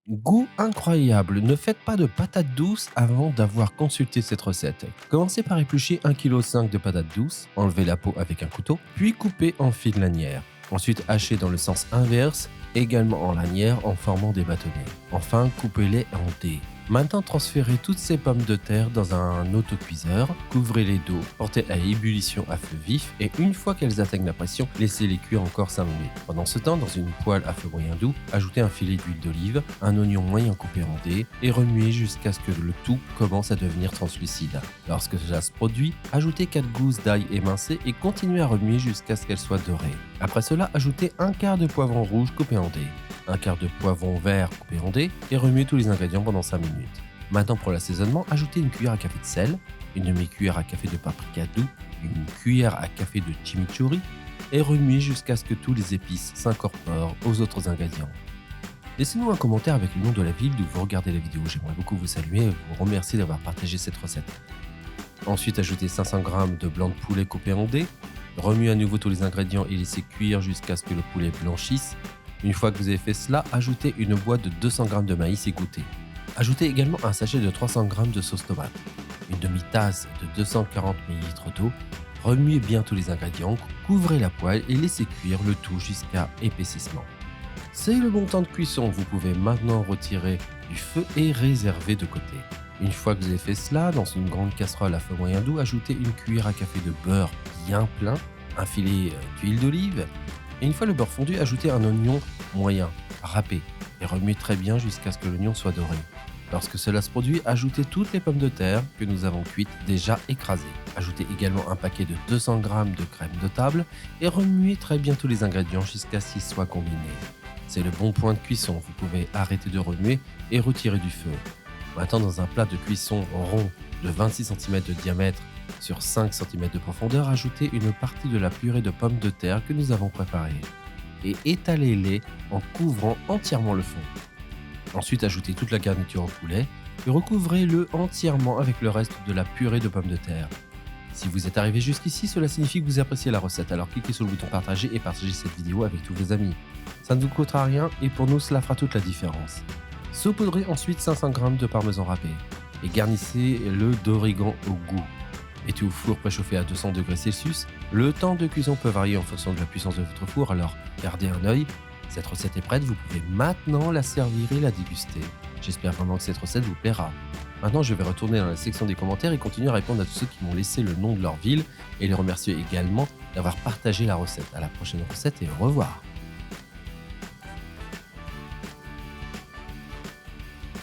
Goût incroyable, ne faites pas de patates douces avant d'avoir consulté cette recette. Commencez par éplucher 1,5 kg de patates douces, enlevez la peau avec un couteau, puis coupez en fines lanières. Ensuite hachez dans le sens inverse, également en lanières en formant des bâtonnets. Enfin, coupez-les en dés. Maintenant, transférez toutes ces pommes de terre dans un autocuiseur, couvrez-les d'eau, portez à ébullition à feu vif et une fois qu'elles atteignent la pression, laissez-les cuire encore 5 minutes. Pendant ce temps, dans une poêle à feu moyen doux, ajoutez un filet d'huile d'olive, un oignon moyen coupé en dés et remuez jusqu'à ce que le tout commence à devenir translucide. Lorsque cela se produit, ajoutez 4 gousses d'ail émincées et continuez à remuer jusqu'à ce qu'elles soient dorées. Après cela, ajoutez un quart de poivron rouge coupé en dés, un quart de poivron vert coupé en dés et remuez tous les ingrédients pendant 5 minutes. Maintenant pour l'assaisonnement, ajoutez une cuillère à café de sel, une demi-cuillère à café de paprika doux, une cuillère à café de chimichurri et remuez jusqu'à ce que tous les épices s'incorporent aux autres ingrédients. Laissez-nous un commentaire avec le nom de la ville d'où vous regardez la vidéo, j'aimerais beaucoup vous saluer et vous remercier d'avoir partagé cette recette. Ensuite, ajoutez 500 g de blanc de poulet coupé en dés, remuez à nouveau tous les ingrédients et laissez cuire jusqu'à ce que le poulet blanchisse. Une fois que vous avez fait cela, ajoutez une boîte de 200 g de maïs égoutté. Ajoutez également un sachet de 300 g de sauce tomate, une demi-tasse de 240 ml d'eau. Remuez bien tous les ingrédients, couvrez la poêle et laissez cuire le tout jusqu'à épaississement. C'est le bon temps de cuisson, vous pouvez maintenant retirer du feu et réserver de côté. Une fois que vous avez fait cela, dans une grande casserole à feu moyen doux, ajoutez une cuillère à café de beurre bien plein, un filet d'huile d'olive. Et une fois le beurre fondu, ajoutez un oignon moyen, râpé, et remuez très bien jusqu'à ce que l'oignon soit doré. Lorsque cela se produit, ajoutez toutes les pommes de terre que nous avons cuites déjà écrasées. Ajoutez également un paquet de 200 g de crème de table et remuez très bien tous les ingrédients jusqu'à ce qu'ils soient combinés. C'est le bon point de cuisson, vous pouvez arrêter de remuer et retirer du feu. Maintenant, dans un plat de cuisson rond de 26 cm de diamètre sur 5 cm de profondeur, ajoutez une partie de la purée de pommes de terre que nous avons préparée et étalez-les en couvrant entièrement le fond. Ensuite, ajoutez toute la garniture au poulet et recouvrez-le entièrement avec le reste de la purée de pommes de terre. Si vous êtes arrivé jusqu'ici, cela signifie que vous appréciez la recette, alors cliquez sur le bouton partager et partagez cette vidéo avec tous vos amis. Ça ne vous coûtera rien et pour nous, cela fera toute la différence. Saupoudrez ensuite 500 g de parmesan râpé et garnissez-le d'origan au goût. Mettez au four préchauffé à 200 degrés Celsius. Le temps de cuisson peut varier en fonction de la puissance de votre four, alors gardez un œil. Cette recette est prête, vous pouvez maintenant la servir et la déguster. J'espère vraiment que cette recette vous plaira. Maintenant, je vais retourner dans la section des commentaires et continuer à répondre à tous ceux qui m'ont laissé le nom de leur ville et les remercier également d'avoir partagé la recette. À la prochaine recette et au revoir.